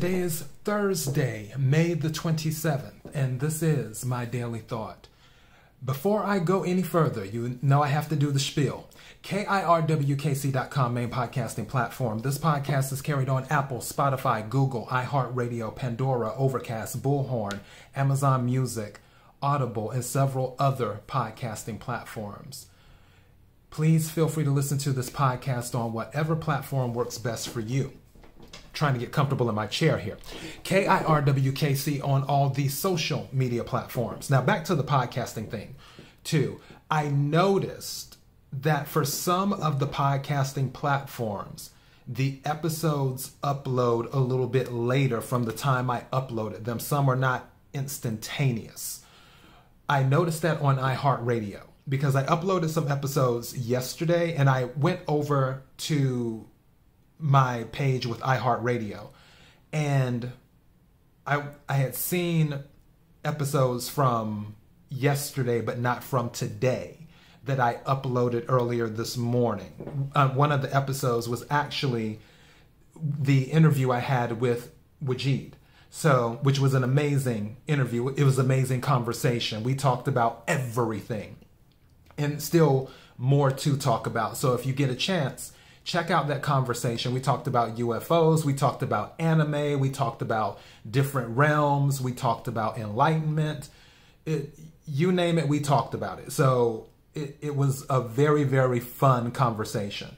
Today is Thursday, May the 27th, and this is my daily thought. Before I go any further, you know I have to do the spiel. KIRWKC.com, main podcasting platform. This podcast is carried on Apple, Spotify, Google, iHeartRadio, Pandora, Overcast, Bullhorn, Amazon Music, Audible, and several other podcasting platforms. Please feel free to listen to this podcast on whatever platform works best for you. Trying to get comfortable in my chair here. KIRWKC on all the social media platforms. Now back to the podcasting thing too. I noticed that for some of the podcasting platforms, the episodes upload a little bit later from the time I uploaded them. Some are not instantaneous. I noticed that on iHeartRadio because I uploaded some episodes yesterday and I went over to my page with iHeartRadio and I had seen episodes from yesterday but not from today that I uploaded earlier this morning. One of the episodes was actually the interview I had with Wajid, which was an amazing interview. It was an amazing conversation. We talked about everything and still more to talk about. So if you get a chance, check out that conversation. We talked about UFOs. We talked about anime. We talked about different realms. We talked about enlightenment. You name it, we talked about it. So it was a very, very fun conversation.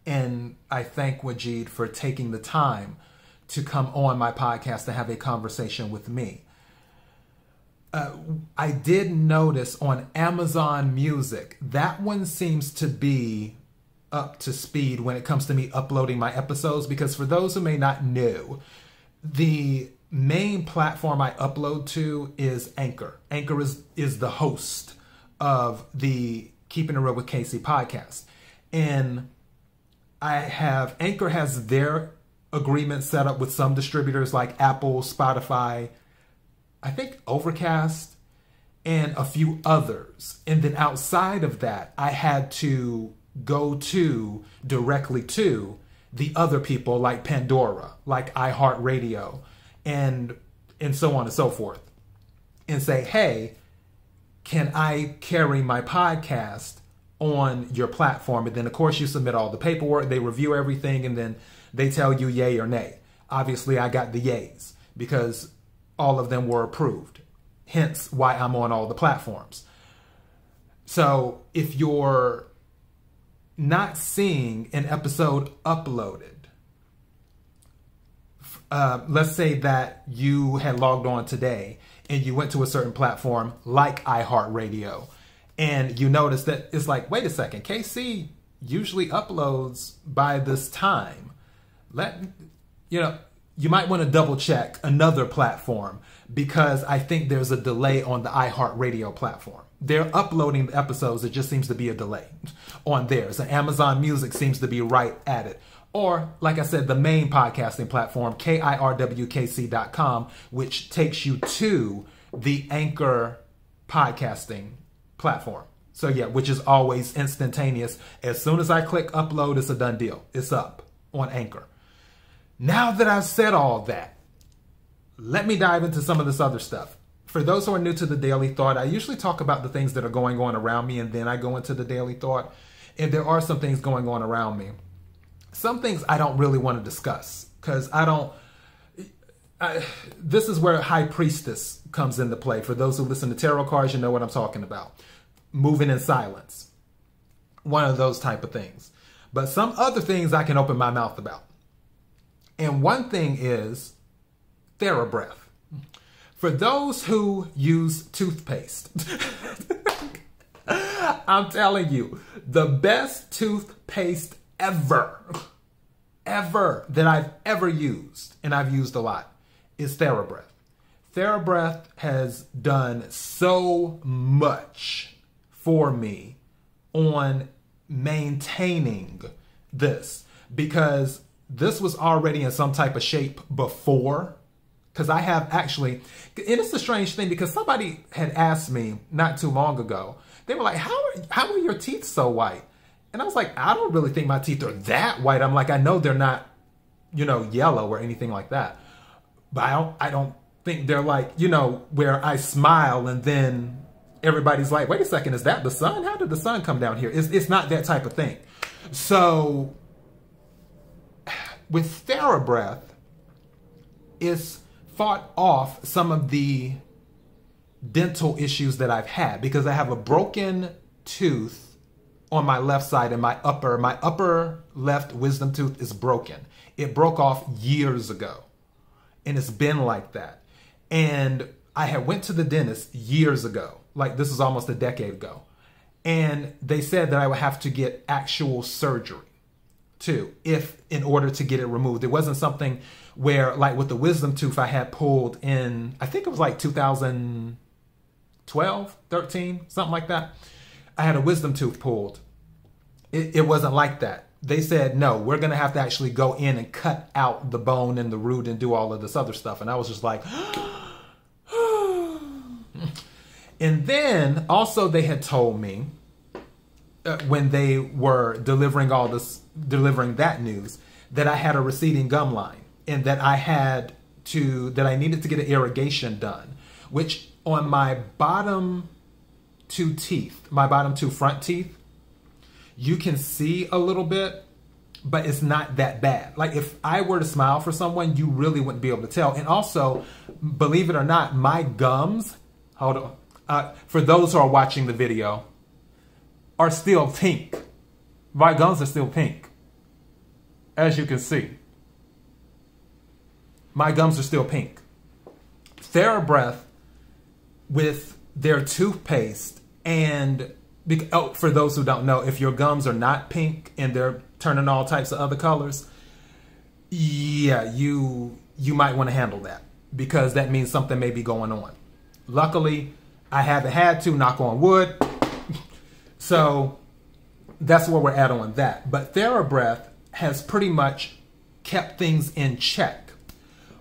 And I thank Wajid for taking the time to come on my podcast to have a conversation with me. I did notice on Amazon Music, that one seems to be up to speed when it comes to me uploading my episodes, because for those who may not know, the main platform I upload to is Anchor. Anchor is the host of the Keeping It Real with KC podcast. And Anchor has their agreement set up with some distributors like Apple, Spotify, I think Overcast, and a few others. And then outside of that, I had to go directly to the other people like Pandora, like iHeartRadio, and so on and so forth, and say, hey, can I carry my podcast on your platform? And then of course you submit all the paperwork, they review everything, and then they tell you yay or nay. Obviously I got the yays because all of them were approved, hence why I'm on all the platforms. So if you're not seeing an episode uploaded, let's say that you had logged on today and you went to a certain platform like iHeartRadio and you notice that it's like, wait a second, KC usually uploads by this time. You might want to double check another platform because I think there's a delay on the iHeartRadio platform. They're uploading the episodes. It just seems to be a delay on theirs. And Amazon Music seems to be right at it. Or, like I said, the main podcasting platform, KIRWKC.com, which takes you to the Anchor podcasting platform. So yeah, which is always instantaneous. As soon as I click upload, it's a done deal. It's up on Anchor. Now that I've said all that, let me dive into some of this other stuff. For those who are new to the Daily Thought, I usually talk about the things that are going on around me and then I go into the Daily Thought. And there are some things going on around me. Some things I don't really want to discuss because this is where High Priestess comes into play. For those who listen to tarot cards, you know what I'm talking about. Moving in silence. One of those type of things. But some other things I can open my mouth about. And one thing is TheraBreath. For those who use toothpaste, I'm telling you, the best toothpaste ever that I've ever used, and I've used a lot, is TheraBreath. TheraBreath has done so much for me on maintaining this because this was already in some type of shape before. Because I have actually, and it's a strange thing because somebody had asked me not too long ago, they were like, how are your teeth so white? And I was like, I don't really think my teeth are that white. I'm like, I know they're not, yellow or anything like that. But I don't think they're like, you know, where I smile and then everybody's like, wait a second, is that the sun? How did the sun come down here? It's not that type of thing. So with TheraBreath, it's fought off some of the dental issues that I've had because I have a broken tooth on my left side and my upper left wisdom tooth is broken. It broke off years ago and it's been like that. And I had went to the dentist years ago, like this is almost a decade ago. And they said that I would have to get actual surgery too, in order to get it removed. It wasn't something where, like with the wisdom tooth I had pulled in, I think it was like 2012, 13, something like that. I had a wisdom tooth pulled. It wasn't like that. They said, no, we're going to have to actually go in and cut out the bone and the root and do all of this other stuff. And I was just like, and then also they had told me when they were delivering that news, that I had a receding gum line and that I needed to get an irrigation done, which on my bottom two teeth, my bottom two front teeth, you can see a little bit, but it's not that bad. Like if I were to smile for someone, you really wouldn't be able to tell. And also, believe it or not, my gums, hold on, for those who are watching the video, are still pink. My gums are still pink, as you can see. My gums are still pink. TheraBreath with their toothpaste, and for those who don't know, if your gums are not pink and they're turning all types of other colors, yeah, you might want to handle that because that means something may be going on. Luckily, I haven't had to, knock on wood. So that's where we're at on that. But TheraBreath has pretty much kept things in check.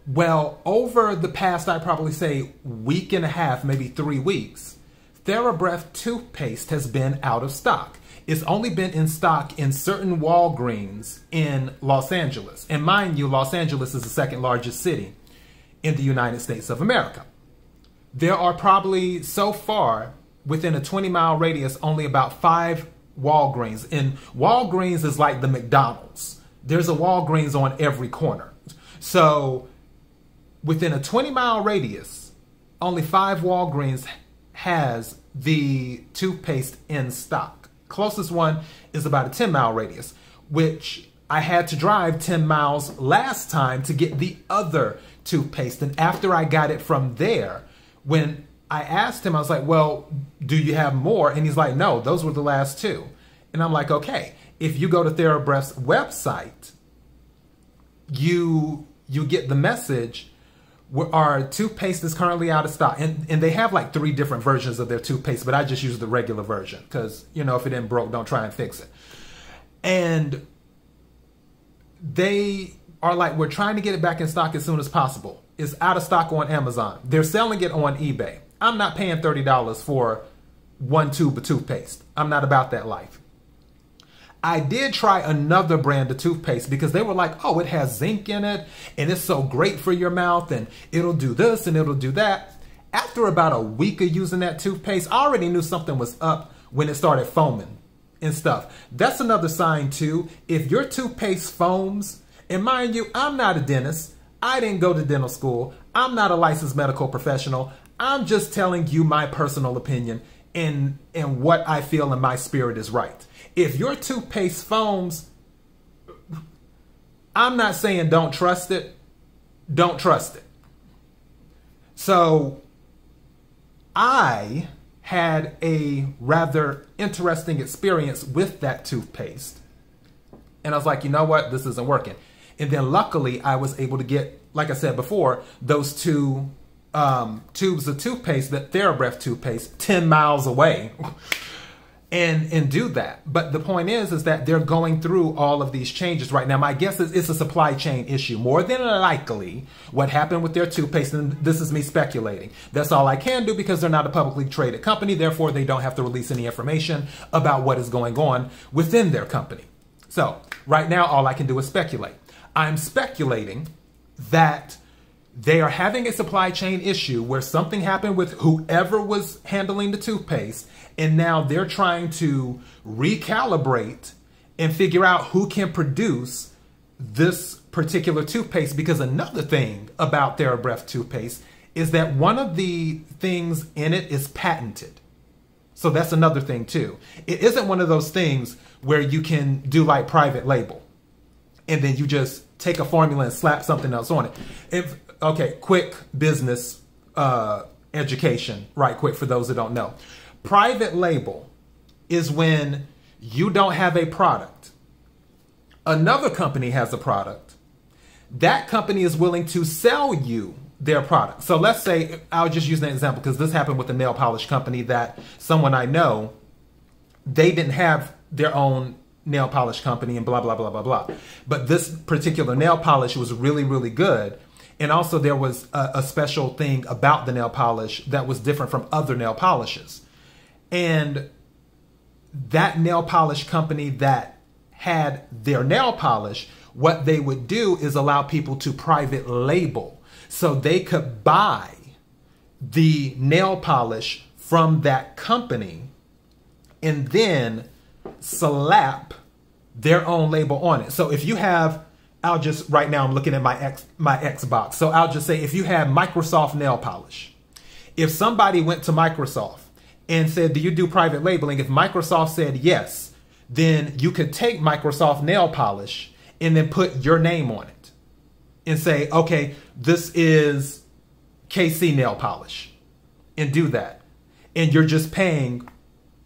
Well, over the past, I'd probably say week and a half, maybe 3 weeks, TheraBreath toothpaste has been out of stock. It's only been in stock in certain Walgreens in Los Angeles. And mind you, Los Angeles is the second largest city in the United States of America. There are probably, so far, within a 20-mile radius, only about 5 Walgreens. And Walgreens is like the McDonald's. There's a Walgreens on every corner. So within a 20-mile radius, only 5 Walgreens has the toothpaste in stock. Closest one is about a 10-mile radius, which I had to drive 10 miles last time to get the other toothpaste. And after I got it from there, when I asked him, I was like, well, do you have more? And he's like, no, those were the last 2. And I'm like, okay, if you go to TheraBreath's website, you get the message, our toothpaste is currently out of stock. And they have like 3 different versions of their toothpaste, but I just use the regular version because, you know, if it ain't broke, don't try and fix it. And they are like, we're trying to get it back in stock as soon as possible. It's out of stock on Amazon. They're selling it on eBay. I'm not paying $30 for 1 tube of toothpaste. I'm not about that life. I did try another brand of toothpaste because they were like, oh, it has zinc in it and it's so great for your mouth and it'll do this and it'll do that. After about a week of using that toothpaste, I already knew something was up when it started foaming and stuff. That's another sign too. If your toothpaste foams, and mind you, I'm not a dentist. I didn't go to dental school. I'm not a licensed medical professional. I'm just telling you my personal opinion and what I feel in my spirit is right. If your toothpaste foams, I'm not saying don't trust it. Don't trust it. So I had a rather interesting experience with that toothpaste. And I was like, you know what? This isn't working. And then luckily I was able to get, like I said before, those 2 tubes of toothpaste, that TheraBreath toothpaste, 10 miles away and do that. But the point is that they're going through all of these changes right now. My guess is it's a supply chain issue. More than likely, what happened with their toothpaste, and this is me speculating. That's all I can do because they're not a publicly traded company. Therefore, they don't have to release any information about what is going on within their company. So right now, all I can do is speculate. I'm speculating that They are having a supply chain issue where something happened with whoever was handling the toothpaste, and now they're trying to recalibrate and figure out who can produce this particular toothpaste. Because another thing about TheraBreath toothpaste is that one of the things in it is patented. So that's another thing too. It isn't one of those things where you can do like private label and then you just take a formula and slap something else on it. Okay, quick business education, right quick for those that don't know. Private label is when you don't have a product. Another company has a product. That company is willing to sell you their product. So let's say, I'll just use an example because this happened with a nail polish company that someone I know, they didn't have their own nail polish company and blah, blah, blah, blah, blah. But this particular nail polish was really, really good. And also there was a special thing about the nail polish that was different from other nail polishes. And that nail polish company that had their nail polish, what they would do is allow people to private label. So they could buy the nail polish from that company and then slap their own label on it. So if you have, I'll just, right now I'm looking at my Xbox. So I'll just say if you have Microsoft nail polish, if somebody went to Microsoft and said, do you do private labeling? If Microsoft said yes, then you could take Microsoft nail polish and then put your name on it and say, okay, this is KC nail polish, and do that. And you're just paying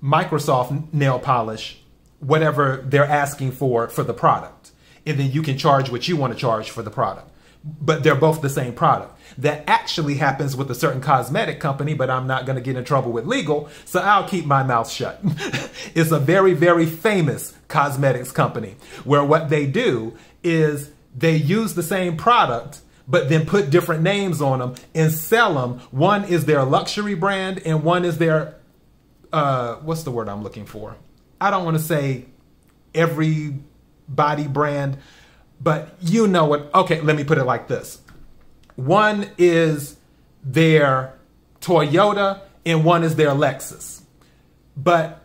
Microsoft nail polish whatever they're asking for the product. And then you can charge what you want to charge for the product. But they're both the same product. That actually happens with a certain cosmetic company, but I'm not going to get in trouble with legal, so I'll keep my mouth shut. It's a very, very famous cosmetics company where what they do is they use the same product, but then put different names on them and sell them. One is their luxury brand and one is their, what's the word I'm looking for? I don't want to say everybody brand, but you know what? Okay, let me put it like this. One is their Toyota and one is their Lexus, but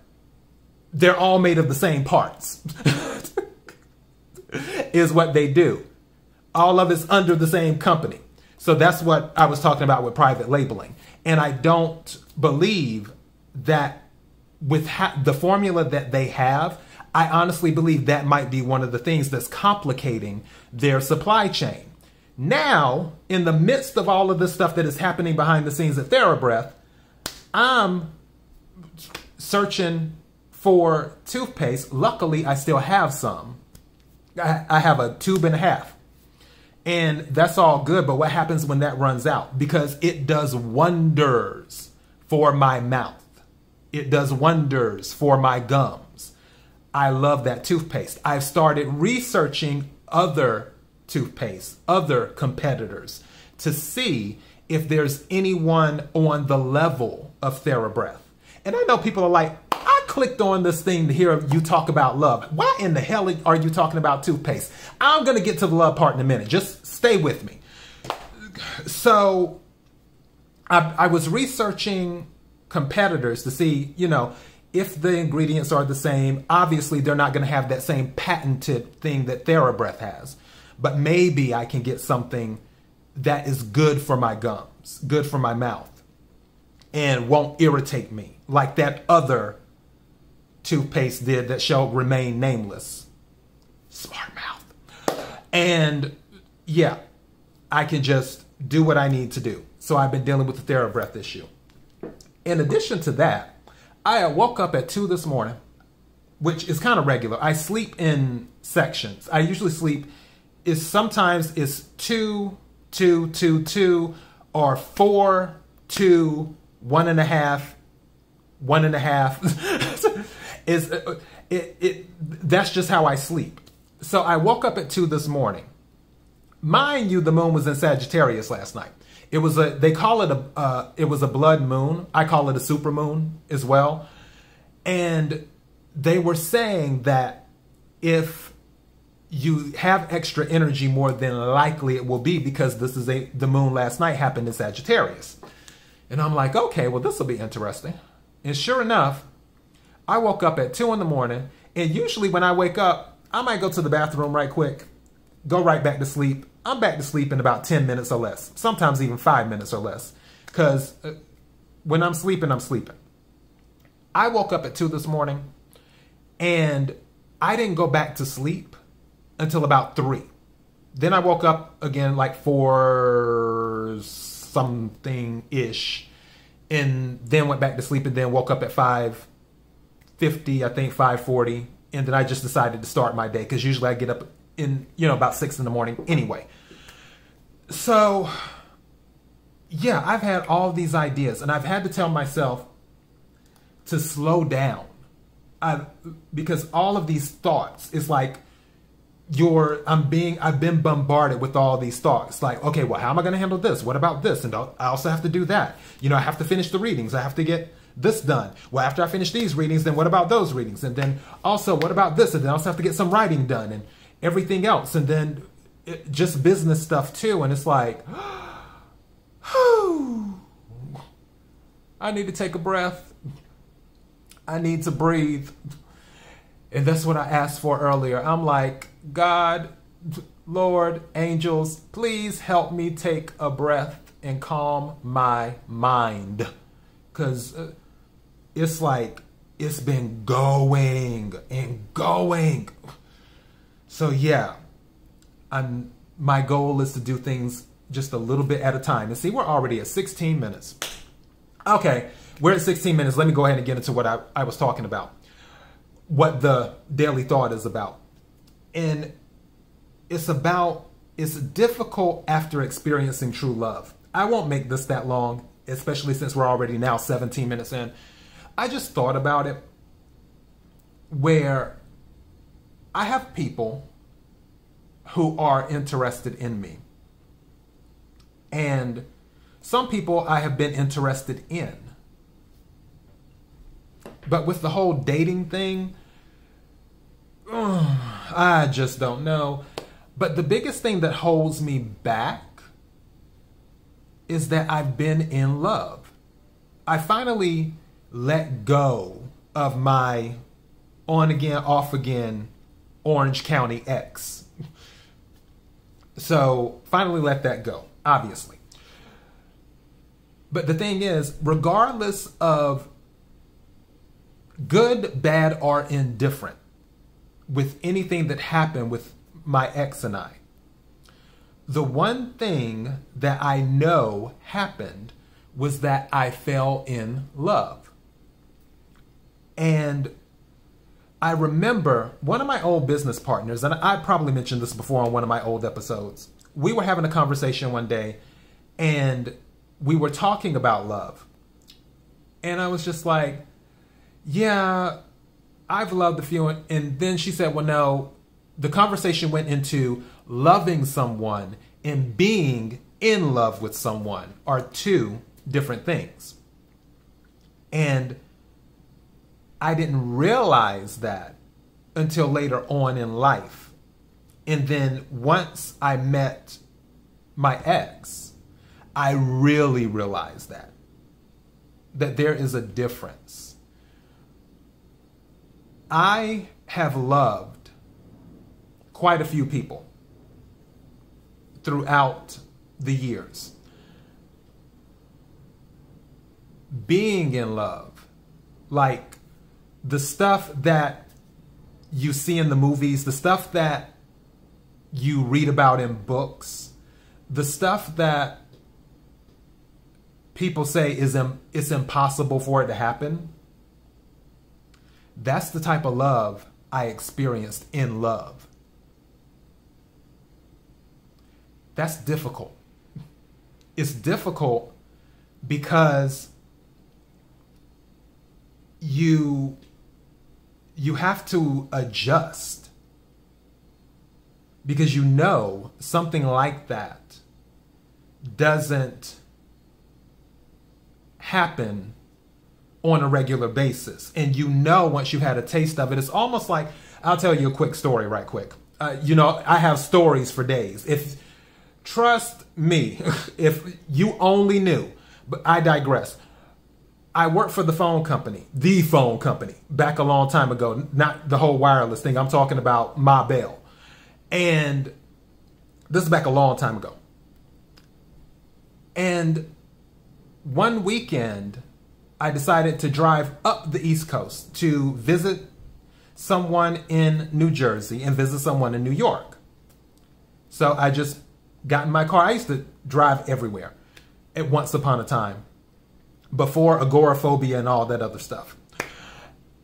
they're all made of the same parts. Is what they do. All of it's under the same company. So that's what I was talking about with private labeling. And I don't believe that with the formula that they have, I honestly believe that might be one of the things that's complicating their supply chain. Now, in the midst of all of this stuff that is happening behind the scenes at TheraBreath, I'm searching for toothpaste. Luckily, I still have some. I have a tube and a half. And that's all good, but what happens when that runs out? Because it does wonders for my mouth. It does wonders for my gums. I love that toothpaste. I've started researching other toothpaste, other competitors, to see if there's anyone on the level of TheraBreath. And I know people are like, I clicked on this thing to hear you talk about love. Why in the hell are you talking about toothpaste? I'm going to get to the love part in a minute. Just stay with me. So I was researching competitors to see, you know, if the ingredients are the same. Obviously, they're not going to have that same patented thing that TheraBreath has. But maybe I can get something that is good for my gums, good for my mouth, and won't irritate me like that other toothpaste did that shall remain nameless. Smart mouth. And yeah, I can just do what I need to do. So I've been dealing with the TheraBreath issue. In addition to that, I woke up at 2 this morning, which is kind of regular. I sleep in sections. I usually sleep sometimes it's 2, 2, 2, 2, or 4, 2, 1.5, 1.5. That's just how I sleep. So I woke up at 2 this morning. Mind you, the moon was in Sagittarius last night. It was they call it it was a blood moon. I call it a super moon as well. And they were saying that if you have extra energy more than likely it will be, because the moon last night happened in Sagittarius. And I'm like, okay, well, this will be interesting. And sure enough, I woke up at 2 in the morning, and usually when I wake up, I might go to the bathroom right quick, go right back to sleep. I'm back to sleep in about 10 minutes or less, sometimes even 5 minutes or less, because when I'm sleeping, I'm sleeping. I woke up at 2 this morning, and I didn't go back to sleep until about 3. Then I woke up again like 4 something-ish, and then went back to sleep, and then woke up at 5:50, I think 5:40, and then I just decided to start my day, because usually I get up in, about 6 in the morning anyway. So, yeah, I've had all these ideas, and I've had to tell myself to slow down. Because all of these thoughts, it's like I've been bombarded with all these thoughts. Like, okay, well, how am I going to handle this? What about this? And I also have to do that. I have to finish the readings. I have to get this done. Well, after I finish these readings, then what about those readings? And then also, what about this? And then I also have to get some writing done and everything else. And then just business stuff too. And it's like, I need to take a breath. I need to breathe. And that's what I asked for earlier. I'm like, God, Lord, angels, please help me take a breath and calm my mind. Because it's like, it's been going and going. So yeah, my goal is to do things just a little bit at a time. And see, we're already at 16 minutes. Okay, we're at 16 minutes. Let me go ahead and get into what I was talking about. What the daily thought is about. And it's difficult after experiencing true love. I won't make this that long, especially since we're already now 17 minutes in. I just thought about it where I have people who are interested in me. And some people I have been interested in. But with the whole dating thing, I just don't know. But the biggest thing that holds me back is that I've been in love. I finally let go of my on again, off again Orange County ex. So finally let that go, obviously. But the thing is, regardless of good, bad, or indifferent with anything that happened with my ex and I, the one thing that I know happened was that I fell in love. And I remember one of my old business partners, and I probably mentioned this before on one of my old episodes. We were having a conversation one day, and we were talking about love. And I was just like, yeah, I've loved a few. And then she said, well, no, the conversation went into loving someone and being in love with someone are two different things. And I didn't realize that until later on in life. And then once I met my ex, I really realized that there is a difference. I have loved quite a few people throughout the years. Being in love, like the stuff that you see in the movies, the stuff that you read about in books, the stuff that people say it's impossible for it to happen, that's the type of love I experienced in love. That's difficult. It's difficult because you have to adjust, because you know something like that doesn't happen on a regular basis. And you know once you've had a taste of it, it's almost like, I'll tell you a quick story right quick. You know, I have stories for days. If trust me, if you only knew, but I digress. I worked for the phone company, back a long time ago, not the whole wireless thing. I'm talking about Ma Bell. And this is back a long time ago. And one weekend, I decided to drive up the East Coast to visit someone in New Jersey and visit someone in New York. So I just got in my car. I used to drive everywhere at once upon a time, before agoraphobia and all that other stuff.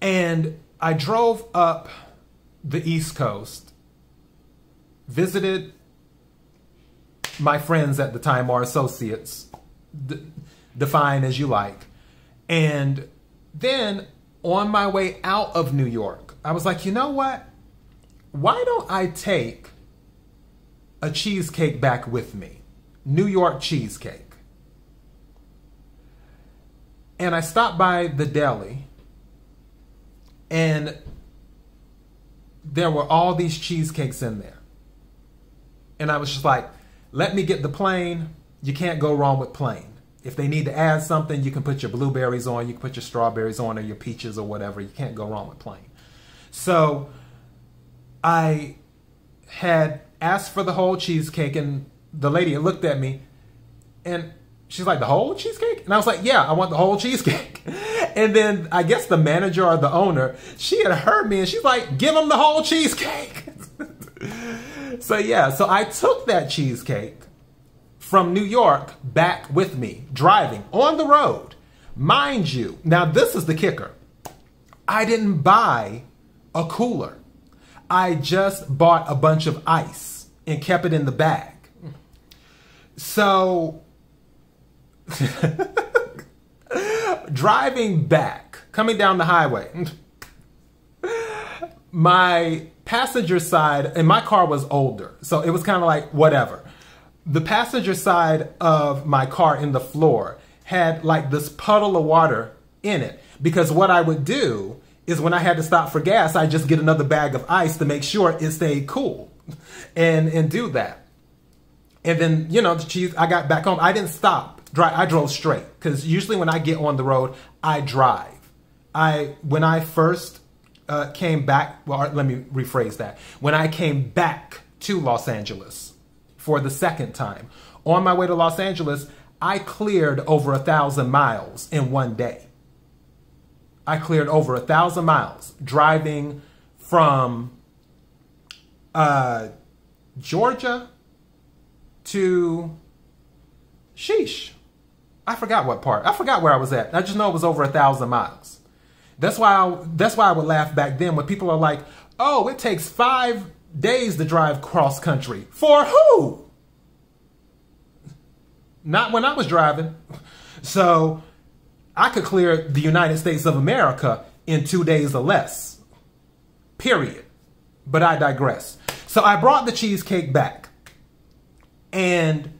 And I drove up the East Coast, visited my friends at the time, or associates, define as you like. And then on my way out of New York, I was like, you know what? Why don't I take a cheesecake back with me? New York cheesecake. And I stopped by the deli, and there were all these cheesecakes in there. And I was just like, let me get the plain. You can't go wrong with plain. If they need to add something, you can put your blueberries on, you can put your strawberries on, or your peaches or whatever. You can't go wrong with plain. So I had asked for the whole cheesecake, and the lady looked at me, and she's like, the whole cheesecake? And I was like, yeah, I want the whole cheesecake. And then I guess the manager or the owner, she had heard me, and she's like, give them the whole cheesecake. So yeah, so I took that cheesecake from New York back with me, driving on the road. Mind you, now this is the kicker. I didn't buy a cooler. I just bought a bunch of ice and kept it in the bag. So driving back, coming down the highway, my passenger side, and my car was older, so it was kind of like whatever. The passenger side of my car in the floor had like this puddle of water in it, because what I would do is when I had to stop for gas, I just get another bag of ice to make sure it stayed cool and do that. And then, you know, the cheese, I got back home. I didn't stop. I drove straight, because usually when I get on the road, I drive. When I first came back, well, let me rephrase that. When I came back to Los Angeles for the second time, on my way to Los Angeles, I cleared over 1,000 miles in one day. I cleared over 1,000 miles driving from Georgia to sheesh. I forgot what part. I forgot where I was at. I just know it was over 1,000 miles. That's why I would laugh back then when people are like, oh, it takes 5 days to drive cross country. For who? Not when I was driving. So I could clear the United States of America in 2 days or less. Period. But I digress. So I brought the cheesecake back, and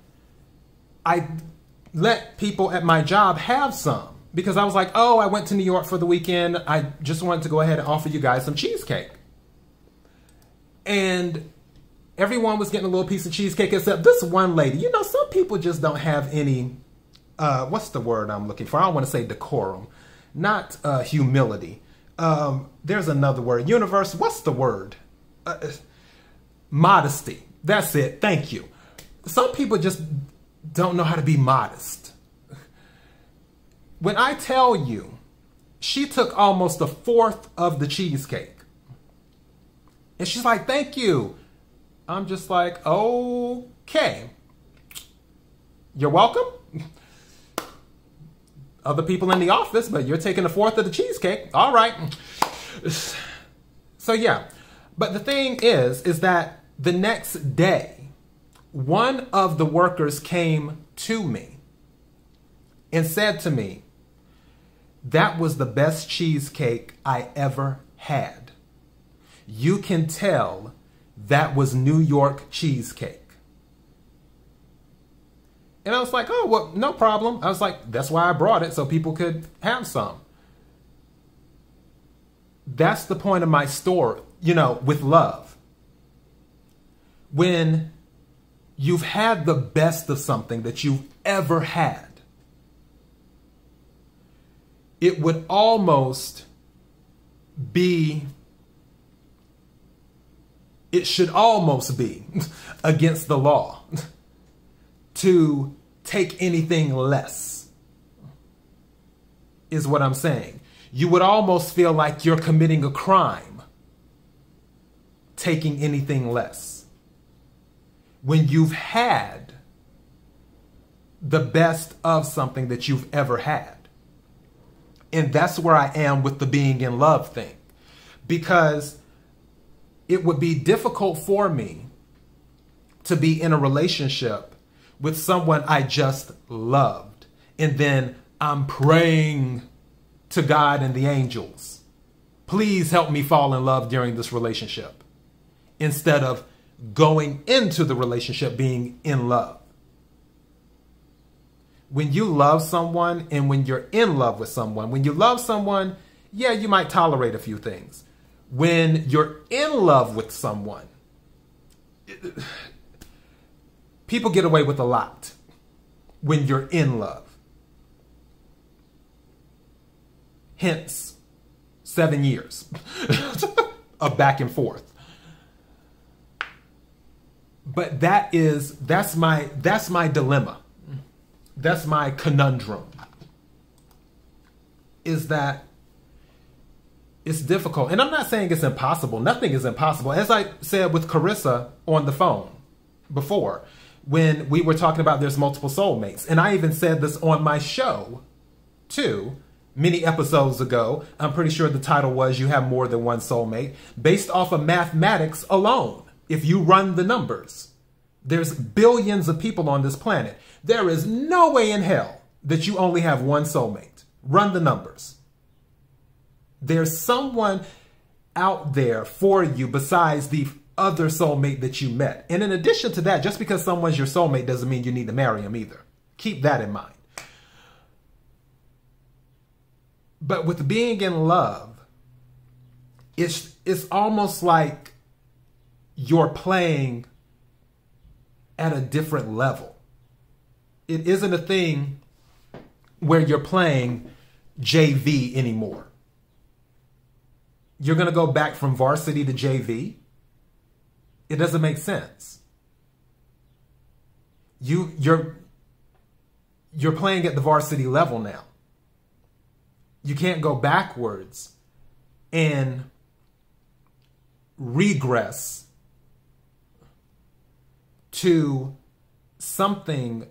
I let people at my job have some, because I was like, oh, I went to New York for the weekend. I just wanted to go ahead and offer you guys some cheesecake. And everyone was getting a little piece of cheesecake except this one lady. You know, some people just don't have any, what's the word I'm looking for? I don't want to say decorum, not humility. There's another word. Universe, what's the word? Modesty. That's it. Thank you. Some people just don't know how to be modest. When I tell you, she took almost a fourth of the cheesecake. And she's like, thank you. I'm just like, okay. You're welcome. Other people in the office, but you're taking a fourth of the cheesecake. All right. So yeah. But the thing is that the next day, one of the workers came to me and said to me, that was the best cheesecake I ever had. You can tell that was New York cheesecake. And I was like, oh, well, no problem. I was like, that's why I brought it, so people could have some. That's the point of my story, you know, with love. when you've had the best of something that you've ever had, it would almost be, it should almost be against the law to take anything less, is what I'm saying. You would almost feel like you're committing a crime taking anything less when you've had the best of something that you've ever had. And that's where I am with the being in love thing, because it would be difficult for me to be in a relationship with someone I just loved, and then I'm praying to God and the angels, please help me fall in love during this relationship, instead of going into the relationship being in love. When you love someone and when you're in love with someone, when you love someone, yeah, you might tolerate a few things. When you're in love with someone, people get away with a lot when you're in love. Hence, 7 years of back and forth. But that's my dilemma. That's my conundrum. Is that it's difficult. And I'm not saying it's impossible. Nothing is impossible. As I said with Carissa on the phone before, when we were talking about there's multiple soulmates. And I even said this on my show too, many episodes ago. I'm pretty sure the title was You Have More Than One Soulmate, based off of mathematics alone. If you run the numbers, there's billions of people on this planet. There is no way in hell that you only have one soulmate. Run the numbers. There's someone out there for you besides the other soulmate that you met. And in addition to that, just because someone's your soulmate doesn't mean you need to marry them either. Keep that in mind. But with being in love, it's almost like you're playing at a different level. It isn't a thing where you're playing JV anymore. You're going to go back from varsity to JV. It doesn't make sense. You're playing at the varsity level now. You can't go backwards and regress to something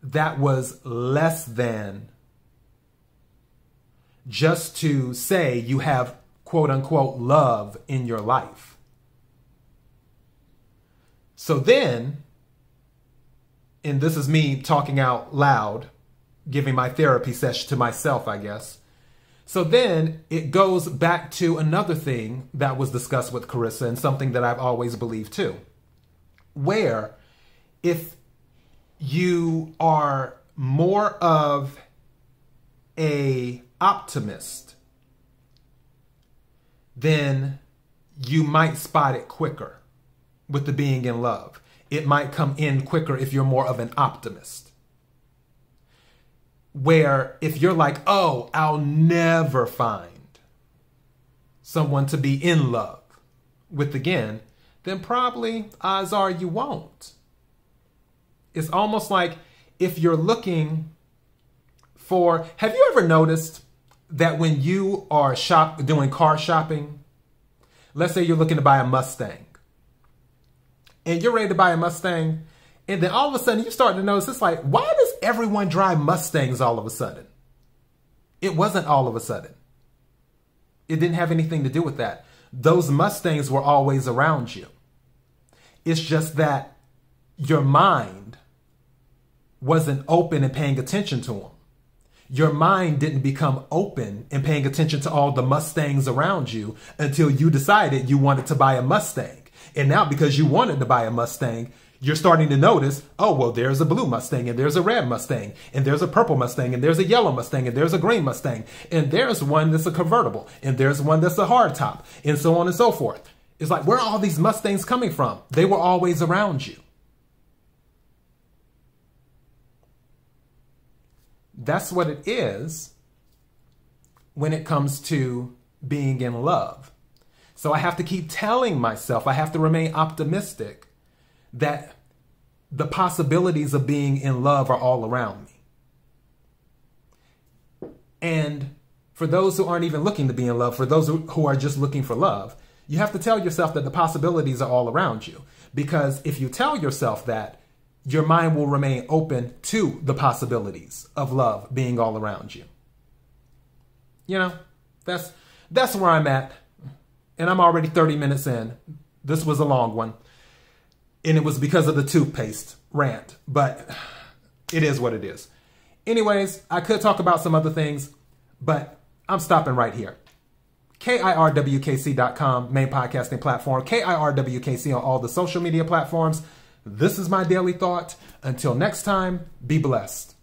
that was less than just to say you have quote unquote love in your life. So then, and this is me talking out loud, giving my therapy session to myself, I guess. So then it goes back to another thing that was discussed with Carissa, and something that I've always believed too, where if you are more of an optimist, then you might spot it quicker with the being in love. It might come in quicker if you're more of an optimist. Where if you're like, oh, I'll never find someone to be in love with again, then probably odds are you won't. It's almost like if you're looking for, have you ever noticed that when you are doing car shopping, let's say you're looking to buy a Mustang, and you're ready to buy a Mustang, and then all of a sudden you start to notice, it's like, why does everyone drive Mustangs all of a sudden? It wasn't all of a sudden. It didn't have anything to do with that. Those Mustangs were always around you. It's just that your mind wasn't open and paying attention to them. Your mind didn't become open and paying attention to all the Mustangs around you until you decided you wanted to buy a Mustang. And now because you wanted to buy a Mustang, you're starting to notice, oh, well, there's a blue Mustang, and there's a red Mustang, and there's a purple Mustang, and there's a yellow Mustang, and there's a green Mustang, and there's one that's a convertible, and there's one that's a hardtop, and so on and so forth. It's like, where are all these Mustangs coming from? They were always around you. That's what it is when it comes to being in love. So I have to keep telling myself, I have to remain optimistic that the possibilities of being in love are all around me. And for those who aren't even looking to be in love, for those who are just looking for love, you have to tell yourself that the possibilities are all around you. Because if you tell yourself that, your mind will remain open to the possibilities of love being all around you. You know, that's where I'm at. And I'm already 30 minutes in. This was a long one. And it was because of the toothpaste rant. But it is what it is. Anyways, I could talk about some other things, but I'm stopping right here. KIRWKC.com, main podcasting platform. KIRWKC on all the social media platforms. This is my daily thought. Until next time, be blessed.